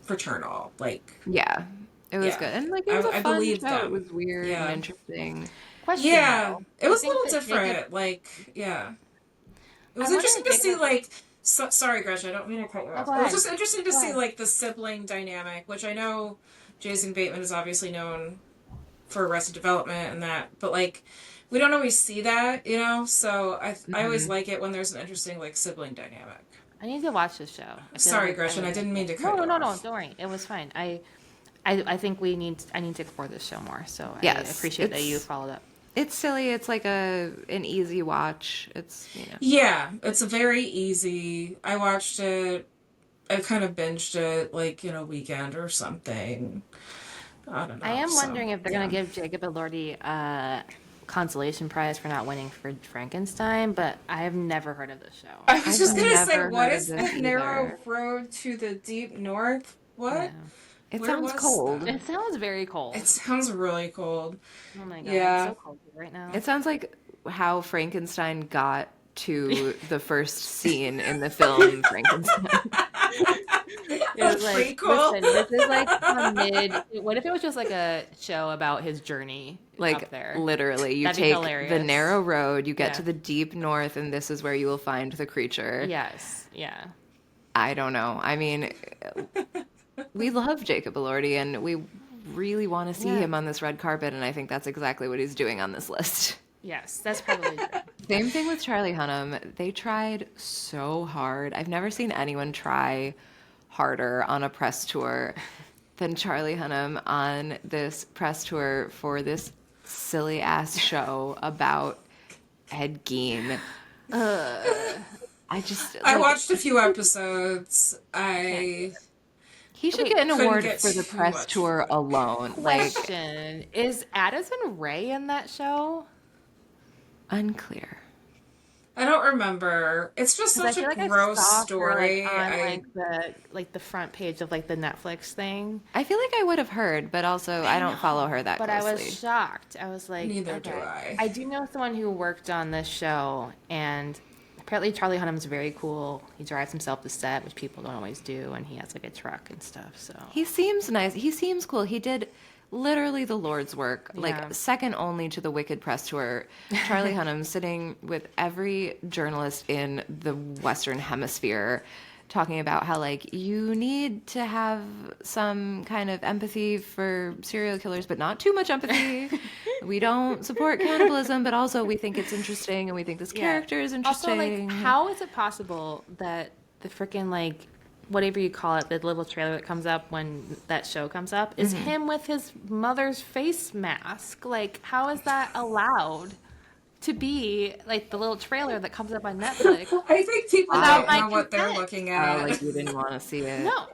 fraternal. Like Yeah, it was Yeah. good, and like it was I a fun believe show. them. It was weird Yeah. and interesting. Question, yeah, though. it was a think little that different. Jacob- Like yeah, it was I wonder interesting if to see Jacob- like. Sorry, Gretchen, I don't mean to cut you off. go It was ahead. just interesting to Go see ahead. like the sibling dynamic, which I know Jason Bateman is obviously known for Arrested Development and that, but like we don't always see that, you know. So I always like it when there's an interesting like sibling dynamic. I need to watch this show. I feel Sorry, like Gretchen, I would- didn't mean to cut No, you no, off. no, don't worry. It was fine. I think I need to explore this show more. So I Yes, appreciate that you followed up. It's silly. It's like an easy watch. It's Yeah, it's very easy. I watched it. I kind of binged it like in a weekend or something. I don't I know. am So wondering if they're yeah. going to give Jacob Elordi a consolation prize for not winning for Frankenstein, but I have never heard of this show. I was I've just gonna say, never what heard of is this the narrow either. road to the deep north? What? Yeah. It Where sounds was cold. that? It sounds very It cold. sounds really cold. Oh my God, it's Yeah. so cold here right now. It sounds like how Frankenstein got to the first scene in the film Frankenstein. It was That's pretty like, cool. listen, this is like a mid. What if it was just like a show about his journey up Like there? literally, you That'd be take the hilarious. narrow road, you get Yeah. to the deep north, and this is where you will find the creature. Yes, yeah. I don't know. I mean, we love Jacob Elordi, and we really want to see Yeah. him on this red carpet, and I think that's exactly what he's doing on this list. Yes, that's probably true. Same thing with Charlie Hunnam. They tried so hard. I've never seen anyone try harder on a press tour than Charlie Hunnam on this press tour for this silly ass show about Ed Gein. I just I like, watched a few episodes. I he should get an couldn't award get for the too press much tour into it. alone. Like Question: Is Addison Rae in that show? unclear. I don't remember. It's just 'Cause I such feel a like I gross saw her story. like on I like the front page of like the Netflix thing. I feel like I would have heard, but also I don't follow her that But I closely. was shocked. I was like, Neither do okay. I. I do know someone who worked on this show, and apparently Charlie Hunnam's very cool. He drives himself to set, which people don't always do, and he has like a truck and stuff. So He seems nice. He seems cool. He did literally the Lord's work, Yeah. like second only to the Wicked press tour. Charlie Hunnam sitting with every journalist in the Western Hemisphere talking about how like you need to have some kind of empathy for serial killers, but not too much empathy. We don't support cannibalism, but also we think it's interesting and we think this character is Also, interesting. like, how is it possible that the freaking like whatever you call it, the little trailer that comes up when that show comes up, is him with his mother's face mask? Like, how is that allowed to be like the little trailer that comes up on Netflix? I think people Without don't my know what they're consent. looking Oh, at. like you didn't want to see it. No,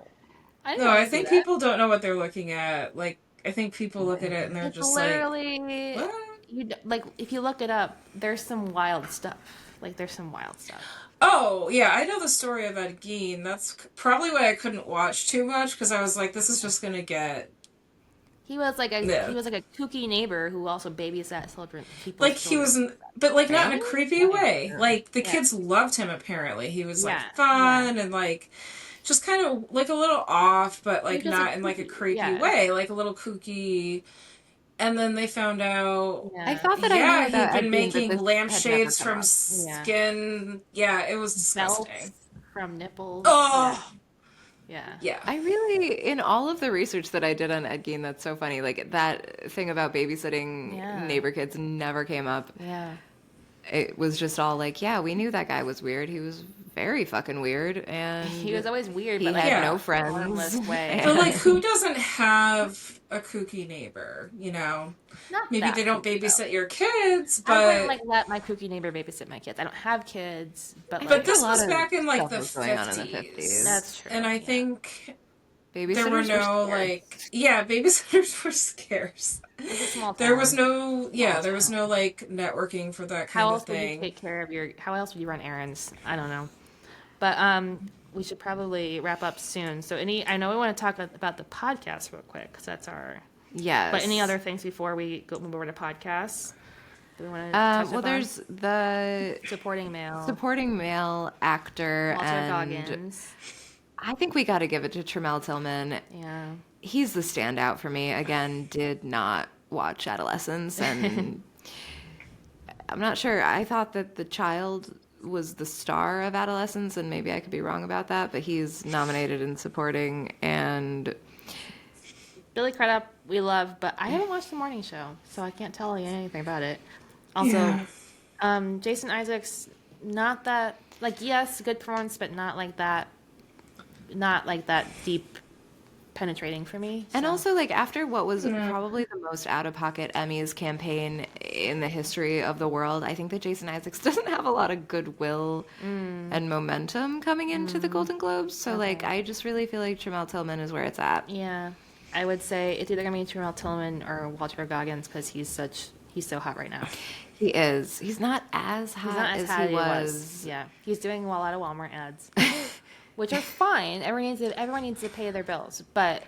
I didn't No, want I to think see that. people don't know what they're looking at. Like, I think people look at it and they're It's just like, literally what? like if you look it up, there's some wild stuff. Like there's some wild stuff. Oh, yeah, I know the story of Ed Gein. That's probably why I couldn't watch too much, because I was like, this is just gonna get... He was like a Yeah. kooky neighbor who also babysat children. Like, he was... But, like, not in a Really? creepy way. Like, the Yeah. kids loved him, apparently. He was, like, Yeah, fun and, like, just kind of, like, a little off, but, like, was just, not like, in, like, a kooky. creepy Yeah. way. Like, a little kooky... And then they found out... I thought that I Yeah, knew he'd about been Ed Gein, but making this lampshades had never come from up. Yeah. skin. Yeah, it was belts disgusting. from nipples. Oh, Yeah. yeah. I really, in all of the research that I did on Ed Gein, that's so funny. Like that thing about babysitting Yeah. neighbor kids never came up. Yeah. It was just all like, yeah, we knew that guy was weird. He was very fucking weird, and He was always weird, he but like had Yeah. no harmless friends. way. But, like, who doesn't have a kooky neighbor, you know? Not Maybe that they don't kooky, though. babysit your kids, I wouldn't but... like let my kooky neighbor babysit my kids. I don't have kids, but like But this a lot was of back in, like, stuff the was going on in the 50s. 50s. That's true. And I yeah. think Babysitters there were no, scared. like... Yeah, babysitters were scarce. It's a small There town. was no... Yeah, there was no, like, networking for that How kind else of would you thing. take care of your? How else would you run errands? I don't know. But we should probably wrap up soon. So I know we want to talk about the podcast real quick because that's our. Yes. But any other things before we move over to podcasts? Do we want to touch well, upon? there's the Supporting male. supporting male actor, Walter and Goggins. I think we got to give it to Tremel Tillman. Yeah. He's the standout for me. Again, did not watch Adolescence, and I'm not sure. I thought that the child was the star of Adolescence, and maybe I could be wrong about that, but he's nominated in supporting, and Billy Crudup, we love, but I haven't watched the morning show, so I can't tell you anything about it. Also, Yeah. Jason Isaacs, not that like yes, good performance, but not like that deep penetrating for me. And so. also, like, after what was probably the most out-of-pocket Emmys campaign in the history of the world, I think that Jason Isaacs doesn't have a lot of goodwill and momentum coming into the Golden Globes. So, like, I just really feel like Tramel Tillman is where it's at. Yeah, I would say it's either gonna be Terrell Tillman or Walter Goggins because he's so hot right now. He is. He's not as hot He's not as as hot he as was. Yeah, he's doing a lot of Walmart ads, which are fine. Everyone needs to pay their bills, but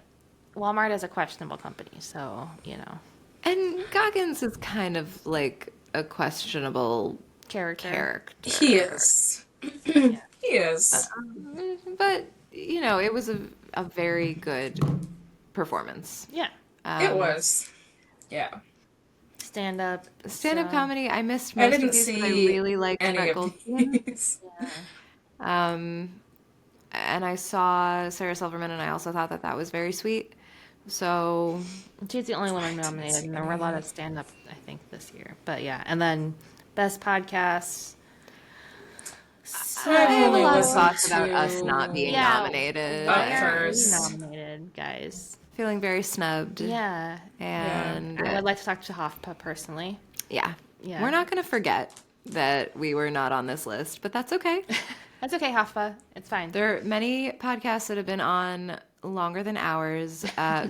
Walmart is a questionable company, so you know. And Goggins is kind of like a questionable character. He is. He is. But, you know, it was a very good performance. Yeah, It was. Yeah. stand-up Comedy, I missed I most didn't of these, but I see really liked any Brett of Goldstein. these. And I saw Sarah Silverman, and I also thought that was very sweet. So, She's the only woman nominated, and there were a lot of stand-up, I think, this year. But yeah, and then best podcasts. I have a lot of listened thoughts about to- us not being Yeah. nominated. But Why aren't we first. nominated, guys? Feeling very snubbed. Yeah, And I would like to talk to Hofpa personally. yeah. Yeah. We're not going to forget that we were not on this list, but that's okay. That's okay, Hofpa. It's fine. There are many podcasts that have been on longer than ours.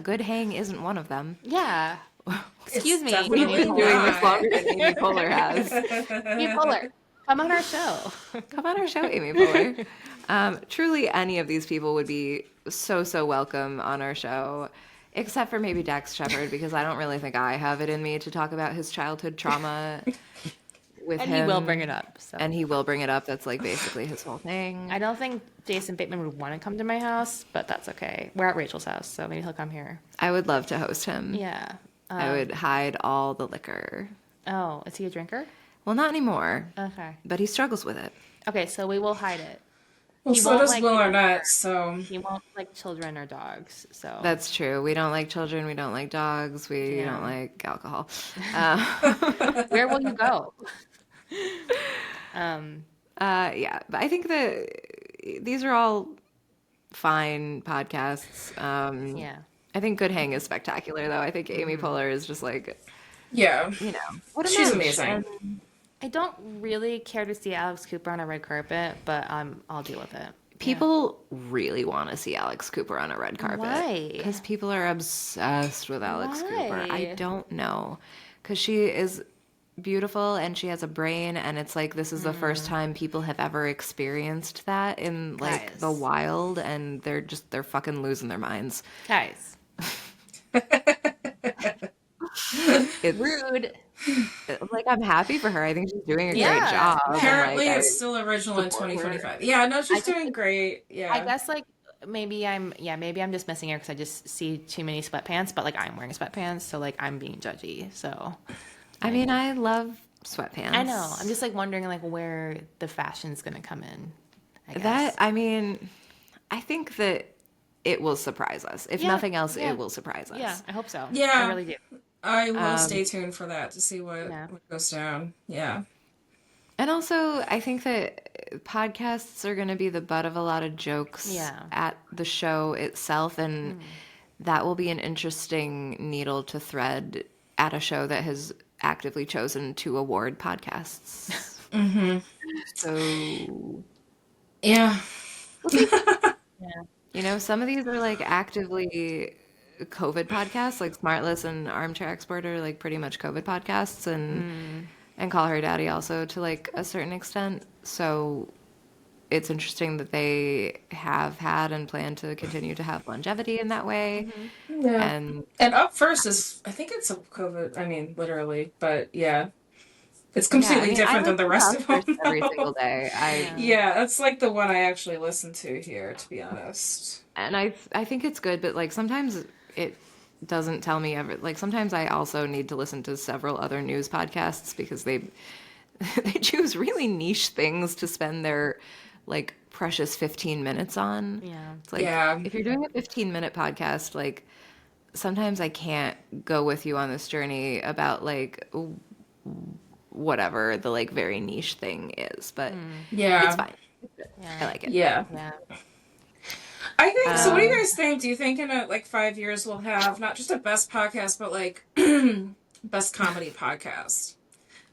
Good Hang isn't one of them. Yeah. Excuse me. definitely Amy We've been doing this not. longer than Amy Poehler has. Poehler, come on our show. Come on our show, Amy Poehler. Truly, any of these people would be so welcome on our show, except for maybe Dax Shepard, because I don't really think I have it in me to talk about his childhood trauma with And him. he will bring it up. So. And he will bring it up. That's like basically his whole thing. I don't think Jason Bateman would want to come to my house, but that's okay. We're at Rachel's house, so maybe he'll come here. I would love to host him. Yeah. I would hide all the liquor. Oh, is he a drinker? Well, not anymore, Okay. but he struggles with it. Okay, so we will hide it. Well, He so won't does like Will it. Arnett, so... He won't like children or dogs, so. That's true. We don't like children. We don't like dogs. We Yeah. don't like alcohol. Where will you go? Yeah, but I think that these are all fine podcasts. Yeah. I think Good Hang is spectacular, though. I think Amy Poehler is just like, Yeah. you know, what a She's mensch. amazing. I don't really care to see Alex Cooper on a red carpet, but I'll deal with it. People really want to see Alex Cooper on a red carpet. Why? Because people are obsessed with Alex Cooper. I Why? don't know. Because she is beautiful and she has a brain, and it's like this is the first time people have ever experienced that in like Guys. the wild, and they're fucking losing their minds. Guys. It's Rude. like I'm happy for her. I think she's doing a great Yeah. job. and, Apparently, like, it's still original in support her. 2025. Yeah, no, she's I think doing great. Yeah. I guess like maybe I'm just missing her because I just see too many sweatpants, but like I'm wearing sweatpants, so like I'm being judgy. So I mean, I love sweatpants. I know. I'm just like wondering like where the fashion's gonna come in. I guess. That, I mean, I think that it will surprise us. If Yeah, nothing else, yeah. it will surprise us. Yeah, I hope so. Yeah. I really do. I will stay tuned for that to see what Yeah. goes down. Yeah. And also, I think that podcasts are going to be the butt of a lot of jokes Yeah. at the show itself. And that will be an interesting needle to thread at a show that has actively chosen to award podcasts. So, Yeah. you know, some of these are like actively COVID podcasts, like Smartless and Armchair Expert are like pretty much COVID podcasts, and Call Her Daddy also to like a certain extent. So it's interesting that they have had and plan to continue to have longevity in that way. Yeah. And And Up First is, I think it's a COVID, I mean, literally, but yeah. It's completely I different than the listen rest to of them. First every single day. Yeah, that's like the one I actually listen to here, to be honest. And I think it's good, but like sometimes it doesn't tell me ever. Like sometimes I also need to listen to several other news podcasts because they choose really niche things to spend their like precious 15 minutes on. Yeah. It's like Yeah. if you're doing a 15-minute podcast, like sometimes I can't go with you on this journey about like whatever the like very niche thing is, but Yeah. it's fine. I like it. Yeah. Yeah. I think so. What do you Um, guys think? Do you think in like 5 years we'll have not just a best podcast, but like best comedy podcast,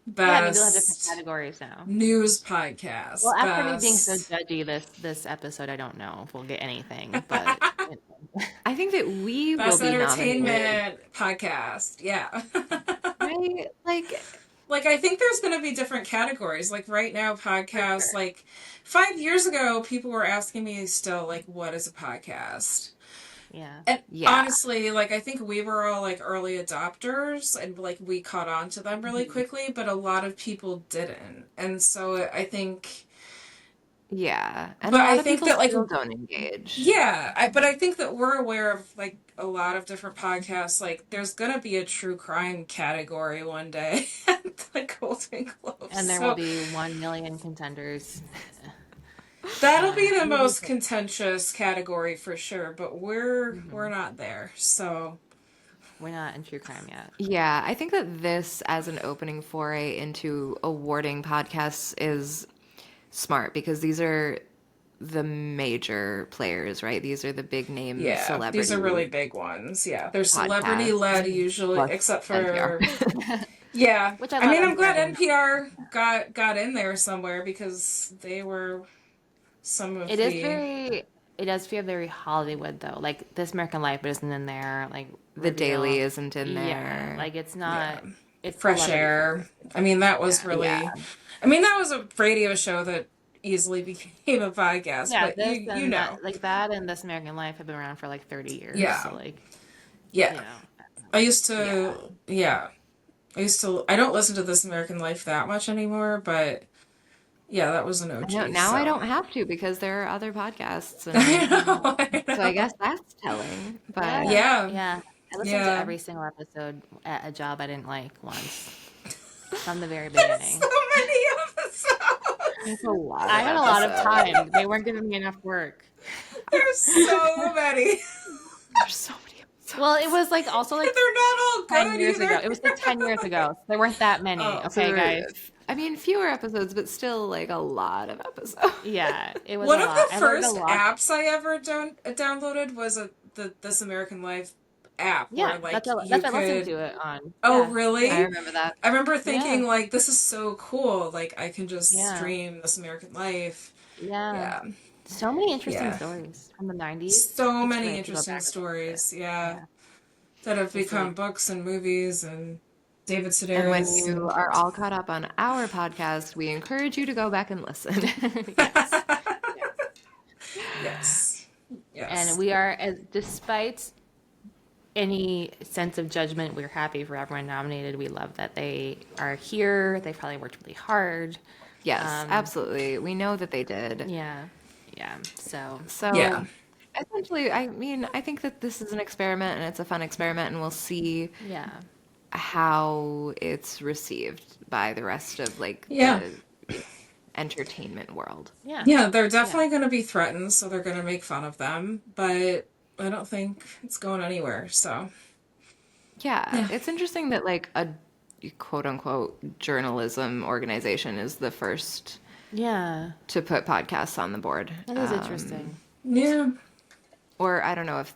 Yeah, maybe they'll have different best categories now. news Well, podcast, after me being so best judgy this episode, I don't know if we'll get anything, but I think that we will best be nominated, entertainment podcast? Yeah. right? Like, Like I think there's going to be different categories. Like right now, for podcasts. sure. Like 5 years ago, people were asking me still, like, what is a podcast? Yeah. And yeah. honestly, like I think we were all like early adopters, and like we caught on to them really Mhm. quickly, but a lot of people didn't. And so I think, Yeah. And a but I lot of think people that like still don't engage. yeah, but I think that we're aware of like a lot of different podcasts. Like, there's gonna be a true crime category one day at the Golden Globes. And there will So be 1 million contenders. that'll be the It'll be most fun. contentious category for sure. But we're Mhm. not there. So We're not in true crime yet. Yeah, I think that this as an opening foray into awarding podcasts is smart because these are the major players, right? These are the big name yeah, these are really celebrity big ones. Yeah, they're celebrity led podcasts usually, plus except NPR. for yeah. Which I I love mean, I'm NPR glad doing that. NPR got in there somewhere because they were some of It is the very, it does feel very Hollywood though. Like This American Life isn't in there. Like The Daily Reveal. isn't in Yeah. there. Like it's yeah. not, it's Fresh celebrity Air. focused. I mean, that was Yeah. Yeah. really. I mean, that was a radio show that easily became a podcast. Yeah. But This you and know, that, like that and This American Life have been around for like 30 years. yeah, So like, yeah. you know, I used Yeah. to, yeah, I used to. I don't listen to This American Life that much anymore, but yeah, that was an I know OG. now I So don't have to because there are other podcasts I and know, I so I know. guess that's telling. But yeah. Yeah, Yeah. I listened to yeah. every single episode at a job I didn't like once from the very There's so beginning. many episodes. it's a lot I of had a lot of episodes. time. They weren't giving me enough work. There's so many. There's so many Well, it episodes. was like also like They're not all 10 good years ago. either. It was like 10 years ago. So there weren't that many. Oh. So Okay, there guys. were, I mean, fewer episodes, but still like a lot of episodes. Yeah, it was a One of lot. the I learned a first lot. apps I ever downloaded was the This American Life app Yeah, where like that's a, you that's what I listened could. to it on. Oh, Yeah, I yeah, really? remember that. I remember thinking yeah, like this is so cool. Like I can just yeah, stream This American Life. yeah. Yeah, So many interesting yeah. stories from the 90s. So It's many great to go interesting back and look at it. stories. Yeah, Yeah, that have just become like, books and movies and David And when Sedaris you and. are all caught up on our podcast, we encourage you to go back and listen. yes, yes. Yes. And Yes. we are, despite any sense of judgment, we're happy for everyone nominated. We love that they are here. They probably worked really hard. Yes, Um, absolutely. We know that they did. yeah, yeah. So, Yeah. So essentially, I mean, I think that this is an experiment and it's a fun experiment, and we'll see yeah, how it's received by the rest of like Yeah. the entertainment world. yeah, Yeah, they're yeah. definitely going to be threatened, so they're going to make fun of them, but I don't think it's going anywhere. So, Yeah, yeah. it's interesting that like a quote unquote journalism organization is the first Yeah, to put podcasts on the board. that is interesting. Yeah. Or I don't know if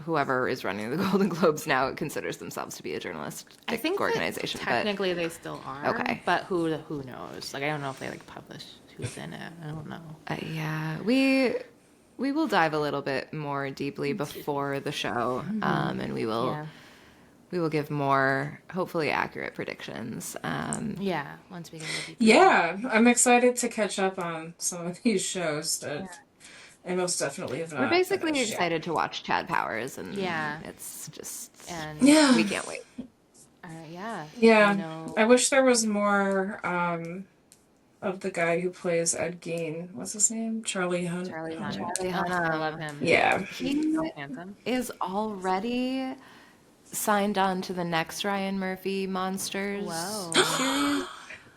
whoever is running the Golden Globes now considers themselves to be a I journalistic think that organization, but technically they still are, okay. but who knows? Like I don't know if they like publish who's in it. I don't know. Yeah, we will dive a little bit more deeply before the show, and Yeah, we will give more hopefully accurate predictions. yeah. Once we get a little deeper. Yeah, I'm excited to catch up on some of these shows that I most definitely have We're not basically finished yet. excited to watch Chad Powers, and Yeah. it's just And Yeah. we can't wait. yeah, Yeah. I know. I wish there was more of the guy who plays Ed Gein. What's his name? Charlie Hunt. Charlie Hunnam. Charlie Oh, I Hunnam. love him. Yeah. He's so handsome. Is already signed on to the next Ryan Murphy Monsters Whoa. series.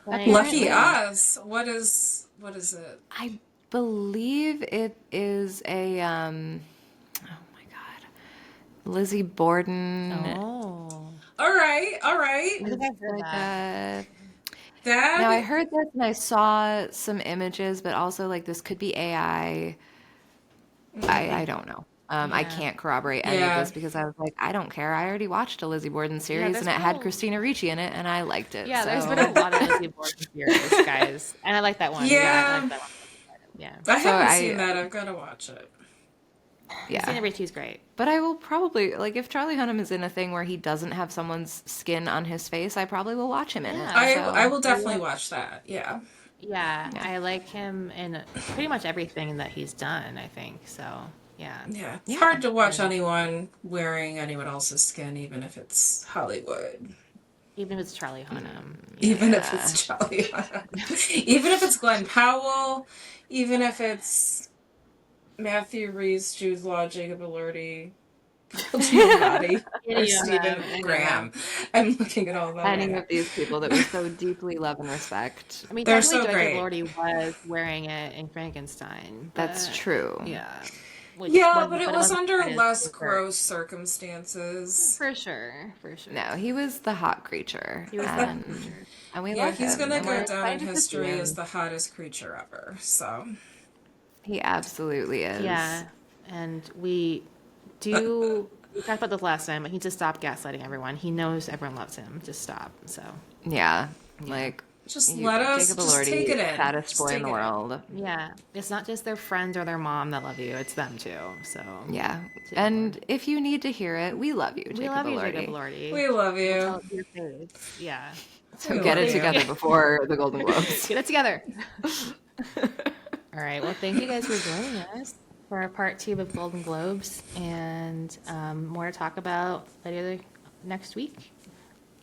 Playing- Lucky Apparently. us. What is it? I believe it is a oh my god, Lizzie Borden. Oh, All right. I think I've heard Like that. That now I heard this and I saw some images, but also like this could be AI. I don't know. I Yeah. can't corroborate any of Yeah. this because I was like, I don't care. I already watched a Lizzie Borden series there's and it had been a- Christina Ricci in it, and I liked it. Yeah, there's So been a lot of Lizzie Borden series, guys, and I like that one. Yeah, I like Yeah. that one. Yeah, I so haven't seen I that. I've got to watch it. Christina yeah. Ricci's great. But I will probably like if Charlie Hunnam is in a thing where he doesn't have someone's skin on his face, I probably will watch him in it. Yeah. I So will definitely watch that. Yeah. Yeah, yeah. I like him in pretty much everything that he's done, I think. So, yeah. Yeah. It's Yeah. hard to watch anyone wearing anyone else's skin, even if it's Hollywood. Even if it's Charlie Hunnam. Even if Yeah. it's Charlie Hunnam. Even if it's Glenn Powell. Even if it's Matthew Reese, Jude Law, Jacob Elordi, Giamatti, or Any of Stephen them, I know. Graham. I'm looking at all of them. Any right now. of these people that we so deeply love and respect. I mean, They're technically, so Jacob great. Elordi was wearing it in Frankenstein. That's but- true. Yeah. Which Yeah, wasn't- but it was wasn't under quite as less overt. gross circumstances. For sure, for sure. No, he was the hot creature. He was the hot creature. And we Yeah, love he's him. gonna and go we're down in excited to see history him. as the hottest creature ever. So He absolutely is. Yeah, and we talked about this last time, but he just stopped gaslighting everyone. He knows everyone loves him. Just stop. So, Yeah. Like just let us Jacob just Elordi, take it in. fattest Just boy in take the it in. world. yeah, it's not just their friends or their mom that love you, it's them too. So, Yeah. And if you need to hear it, we love you, Jacob we love you, Elordi. Jacob Elordi. We love Tell you. it to your face. Yeah. So We get love it you. together before the Golden Globes. Get it together. All right. Well, thank you guys for joining us for our part 2 of Golden Globes, and more to talk about later next week.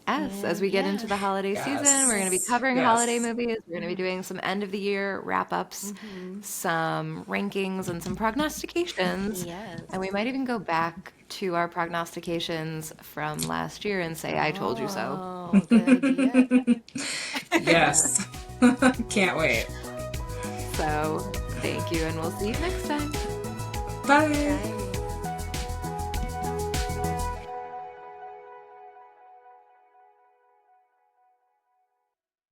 Yes, as we get Yeah. into the holiday season, we're going to be Yes. covering Yes. holiday movies. We're going to be doing some end of the year wrap ups, some rankings, and some prognostications. Yes. And we might even go back to our prognostications from last year and say, I told you so. Oh, good idea. Yes. Can't wait. So thank you, and we'll see you next time. Bye. Bye.